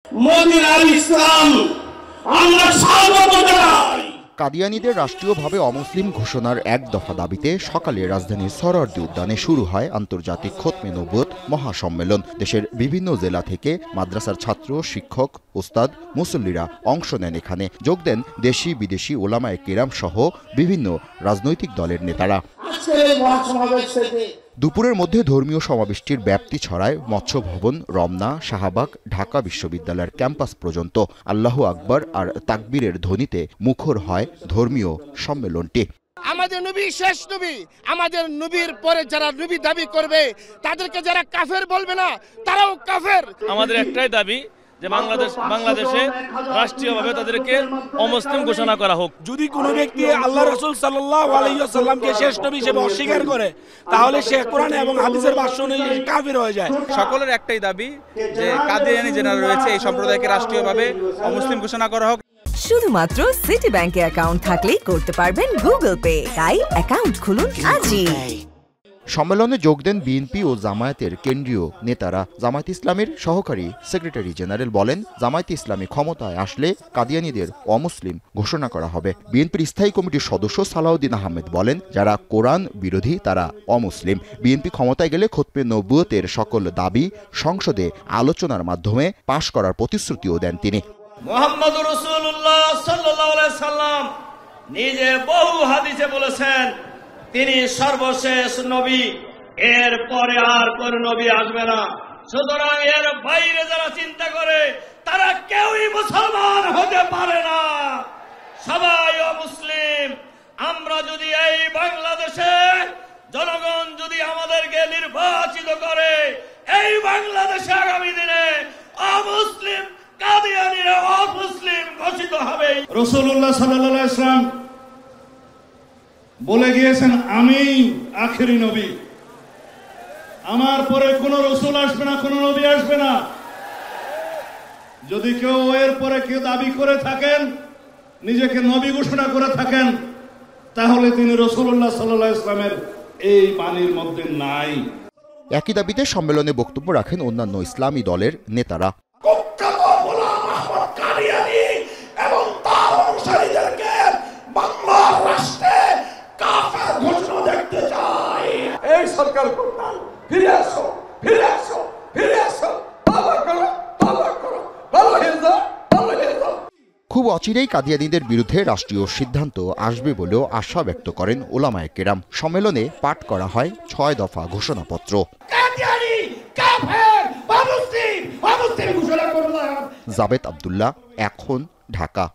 মদিনার ইসলাম আমরা স্বাগত জানাই। কাদিয়ানীদের রাষ্ট্রীয়ভাবে অমুসলিম ঘোষণার এক দফা দাবিতে সকালে রাজধানীর সরওয়ার্দী উদ্যানে শুরু হয় আন্তর্জাতিক খতমে নবুয়ত মহাসম্মেলন। দেশের বিভিন্ন জেলা থেকে মাদ্রাসার ছাত্র, শিক্ষক, ওস্তাদ, মুসল্লিরা অংশ নেন। এখানে যোগ দেন দেশি বিদেশি ওলামায়ে কেরাম সহ বিভিন্ন রাজনৈতিক দলের নেতারা। দুপুরের মধ্যে ধর্মীয় সমাবেশটির ব্যাপ্তি ছড়ায় মৎস্য ভবন, রমনা, শাহবাগ, ঢাকা বিশ্ববিদ্যালয়ের ক্যাম্পাস পর্যন্ত। আল্লাহু আকবার আর তাকবীরের ধ্বনিতে মুখর হয় ধর্মীয় সম্মেলনটি। আমাদের নবী শেষ নবী, আমাদের নবীর পরে যারা নবী দাবি করবে তাদেরকে যারা কাফের বলবে না তারাও কাফের। আমাদের একটাই দাবি যে বাংলাদেশে রাষ্ট্রীয়ভাবে তাদেরকে অমুসলিম ঘোষণা করা হোক। যদি কোনো ব্যক্তি আল্লাহ রাসূল সাল্লাল্লাহু আলাইহি ওয়াসাল্লামকে শেষ নবী হিসেবে অস্বীকার করে তাহলে সে কোরআন এবং হাদিসের ভাষ্য অনুযায়ী কাফির হয়ে যায়। সকলের একটাই দাবি যে কাদিয়ানী যারা রয়েছে এই সম্প্রদায়কে রাষ্ট্রীয়ভাবে অমুসলিম ঘোষণা করা হোক। শুধুমাত্র সিটি ব্যাংকে অ্যাকাউন্ট থাকলেই করতে পারবেন গুগল পে। তাই অ্যাকাউন্ট খুলুন আজই। সম্মেলনে যোগ দেন বিএনপি ও জামায়াতের কেন্দ্রীয় নেতারা। জামায়াত ইসলামের সহকারী সেক্রেটারি জেনারেল বলেন, জামায়াত ইসলামী ক্ষমতায় আসলে কাদিয়ানীদের অমুসলিম ঘোষণা করা হবে। বিএনপির স্থায়ী কমিটির সদস্য সালাউদ্দিন আহমেদ বলেন, যারা কোরআন বিরোধী তারা অমুসলিম। বিএনপি ক্ষমতায় গেলে খতমে নবুয়তের সকল দাবি সংসদে আলোচনার মাধ্যমে পাশ করার প্রতিশ্রুতিও দেন তিনি। মুহাম্মদুর রাসূলুল্লাহ সাল্লাল্লাহু আলাইহি সাল্লাম নিজে বহু হাদিসে বলেছেন তিনি সর্বশেষ নবী, এর পরে আর কোন নবী আসবে না। সুতরাং এর বাইরে যারা চিন্তা করে তারা কেউই মুসলমান হতে পারে না, সবাই অমুসলিম। আমরা যদি এই বাংলাদেশে জনগণ যদি আমাদেরকে নির্বাচিত করে, এই বাংলাদেশে আগামী দিনে অমুসলিম কাদিয়ানীরা অমুসলিম ঘোষিত হবে। রাসূলুল্লাহ সাল্লাল্লাহু আলাইহি ওয়াসাল্লাম বলে গিয়েছেন, আমি আখেরি নবী, আমার পরে কোন রসুল আসবে না, কোন নবী আসবে না। যদি কেউ এর পরে কেউ দাবি করে থাকেন, নিজেকে নবী ঘোষণা করে থাকেন, তাহলে তিনি রাসূলুল্লাহ সাল্লাল্লাহু আলাইহি ওয়াসাল্লামের এই বাণীর মধ্যে নাই। একই দাবিতে সম্মেলনে বক্তব্য রাখেন অন্যান্য ইসলামী দলের নেতারা। এবং তার অনুসারীদেরকে বাংলার রাষ্ট্রে কাফের ঘোষণা দেখতে চাই। এই সরকার কোথায়? ফিরে আসো, ফিরে আসো, ফিরে আসো, তওবা করো, তওবা করো, ভালো হয়ে যাও, ভালো হয়ে যাও। খুব অচিরেই কাদিয়ানীদের বিরুদ্ধে রাষ্ট্রীয় সিদ্ধান্ত আসবে বলেও আশা ব্যক্ত করেন ওলামায়ে কেরাম। সম্মেলনে পাঠ করা হয় 6 দফা ঘোষণাপত্র। কাদিয়ানী কাফের, অমুসলিম, অমুসলিম ঘোষণা করলাম। জাবেদ আব্দুল্লাহ, এখন, ঢাকা।